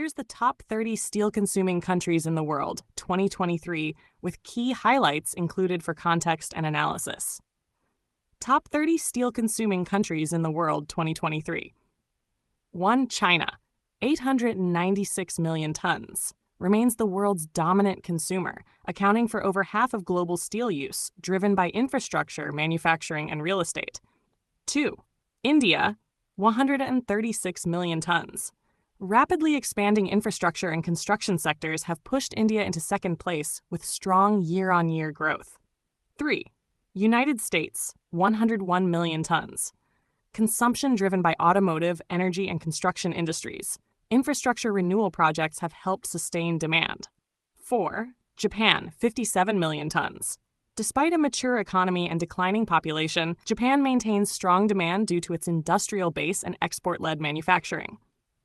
Here's the top 30 steel-consuming countries in the world, 2023, with key highlights included for context and analysis. Top 30 steel-consuming countries in the world, 2023. 1. China, 896 million tons, remains the world's dominant consumer, accounting for over half of global steel use, driven by infrastructure, manufacturing, and real estate. 2. India, 136 million tons. Rapidly expanding infrastructure and construction sectors have pushed India into second place with strong year-on-year growth. 3. United States, 101 million tons. Consumption driven by automotive, energy, and construction industries. Infrastructure renewal projects have helped sustain demand. 4. Japan, 57 million tons. Despite a mature economy and declining population, Japan maintains strong demand due to its industrial base and export-led manufacturing.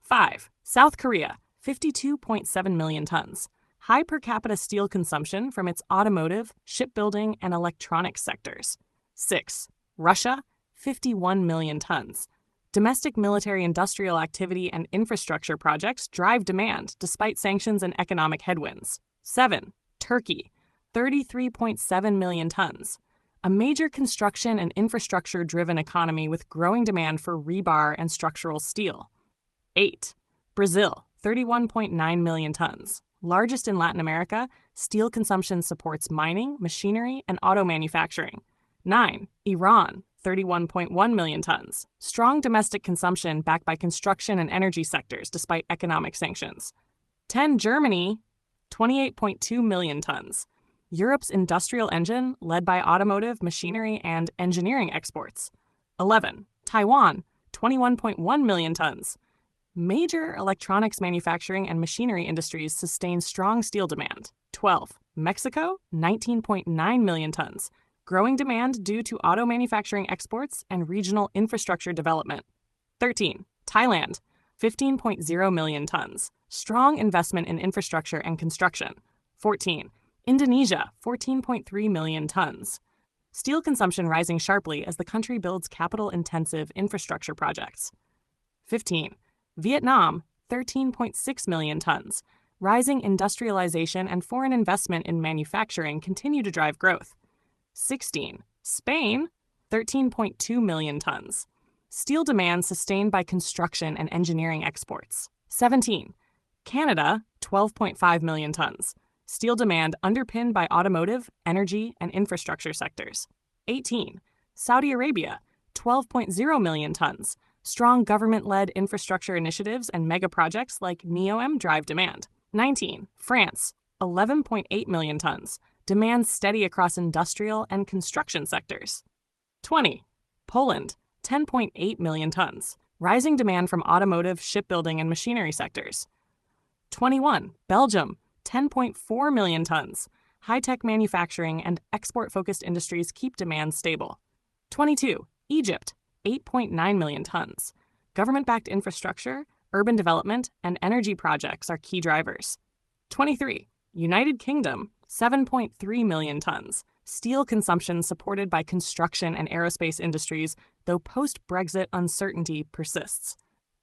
5. South Korea, 52.7 million tons. High per capita steel consumption from its automotive, shipbuilding, and electronics sectors. 6. Russia, 51 million tons. Domestic military-industrial activity and infrastructure projects drive demand despite sanctions and economic headwinds. 7. Turkey, 33.7 million tons. A major construction and infrastructure-driven economy with growing demand for rebar and structural steel. 8. Brazil, 31.9 million tons. Largest in Latin America, steel consumption supports mining, machinery, and auto manufacturing. 9. Iran, 31.1 million tons. Strong domestic consumption backed by construction and energy sectors despite economic sanctions. 10. Germany, 28.2 million tons. Europe's industrial engine led by automotive, machinery, and engineering exports. 11. Taiwan, 21.1 million tons. Major electronics manufacturing and machinery industries sustain strong steel demand. 12. Mexico, 19.9 million tons. Growing demand due to auto manufacturing exports and regional infrastructure development. 13. Thailand, 15.0 million tons. Strong investment in infrastructure and construction. 14. Indonesia, 14.3 million tons. Steel consumption rising sharply as the country builds capital-intensive infrastructure projects. 15. Vietnam, 13.6 million tons. Rising industrialization and foreign investment in manufacturing continue to drive growth. 16. Spain, 13.2 million tons. Steel demand sustained by construction and engineering exports. 17. Canada, 12.5 million tons. Steel demand underpinned by automotive, energy, and infrastructure sectors. 18. Saudi Arabia, 12.0 million tons. Strong government-led infrastructure initiatives and mega projects like NEOM drive demand. 19. France, 11.8 million tons. Demand steady across industrial and construction sectors. 20. Poland, 10.8 million tons. Rising demand from automotive, shipbuilding, and machinery sectors. 21. Belgium, 10.4 million tons. High-tech manufacturing and export-focused industries keep demand stable. 22. Egypt, 8.9 million tons. Government-backed infrastructure, urban development, and energy projects are key drivers. 23. United Kingdom, 7.3 million tons. Steel consumption supported by construction and aerospace industries, though post-Brexit uncertainty persists.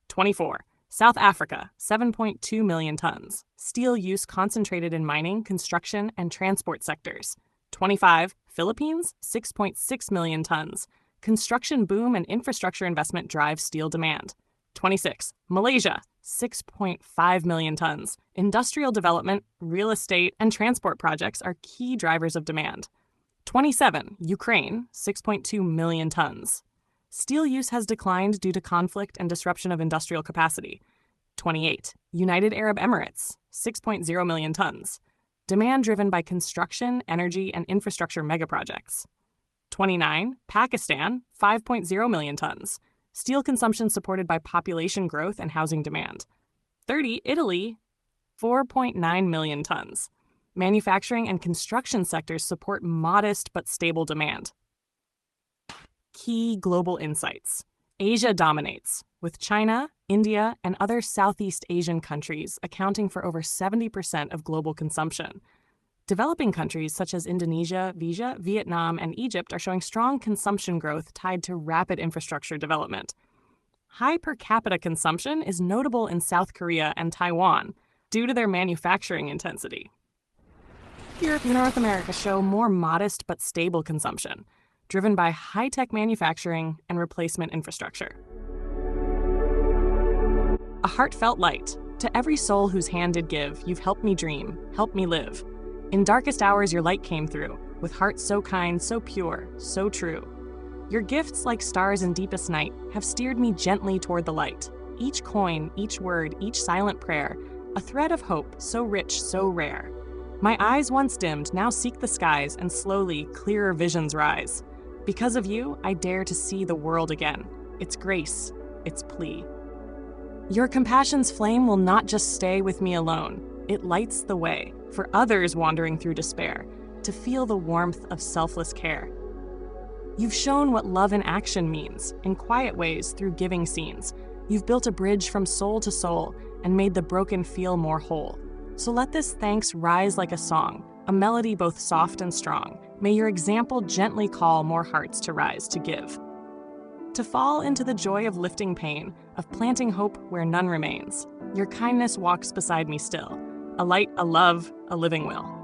24. South Africa, 7.2 million tons. Steel use concentrated in mining, construction, and transport sectors. 25. Philippines, 6.6 million tons. Construction boom and infrastructure investment drive steel demand. 26. Malaysia, 6.5 million tons. Industrial development, real estate, and transport projects are key drivers of demand. 27. Ukraine, 6.2 million tons. Steel use has declined due to conflict and disruption of industrial capacity. 28. United Arab Emirates, 6.0 million tons. Demand driven by construction, energy, and infrastructure megaprojects. 29. Pakistan, 5.0 million tons. Steel consumption supported by population growth and housing demand. 30. Italy, 4.9 million tons. Manufacturing and construction sectors support modest but stable demand. Key global insights. Asia dominates, with China, India, and other Southeast Asian countries accounting for over 70% of global consumption. Developing countries such as Indonesia, Vietnam, and Egypt are showing strong consumption growth tied to rapid infrastructure development. High per capita consumption is notable in South Korea and Taiwan due to their manufacturing intensity. Europe and North America show more modest but stable consumption, driven by high-tech manufacturing and replacement infrastructure. A heartfelt light. To every soul whose hand did give, you've helped me dream, helped me live. In darkest hours your light came through, with hearts so kind, so pure, so true. Your gifts, like stars in deepest night, have steered me gently toward the light. Each coin, each word, each silent prayer, a thread of hope, so rich, so rare. My eyes once dimmed now seek the skies, and slowly, clearer visions rise. Because of you, I dare to see the world again. Its grace, its plea. Your compassion's flame will not just stay with me alone. It lights the way for others wandering through despair to feel the warmth of selfless care. You've shown what love in action means, in quiet ways through giving scenes. You've built a bridge from soul to soul and made the broken feel more whole. So let this thanks rise like a song, a melody both soft and strong. May your example gently call more hearts to rise to give. To fall into the joy of lifting pain, of planting hope where none remains. Your kindness walks beside me still, a light, a love, a living will.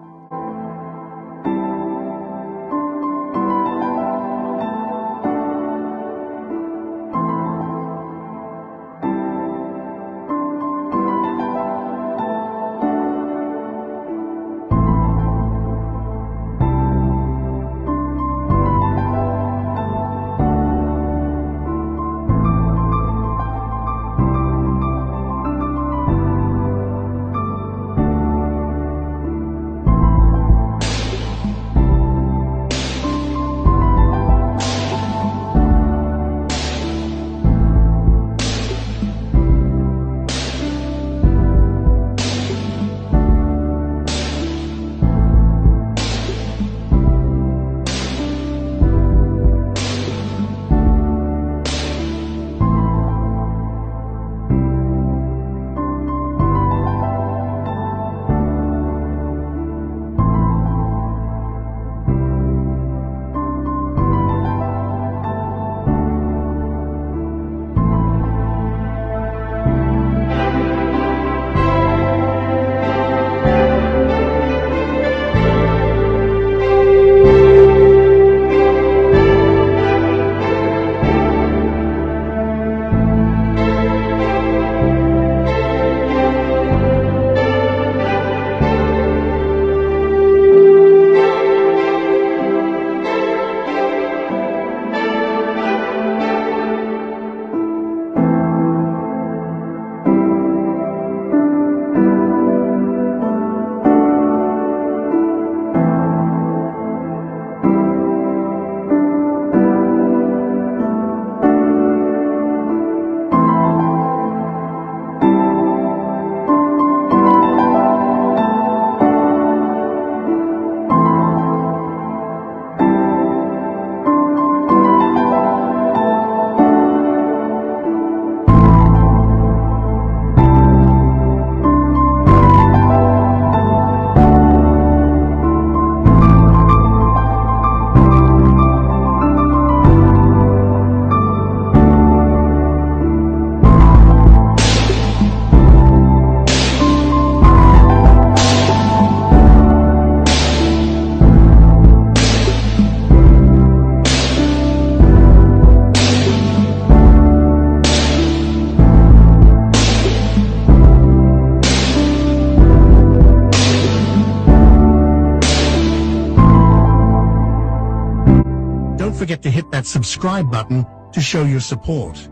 Don't forget to hit that subscribe button to show your support.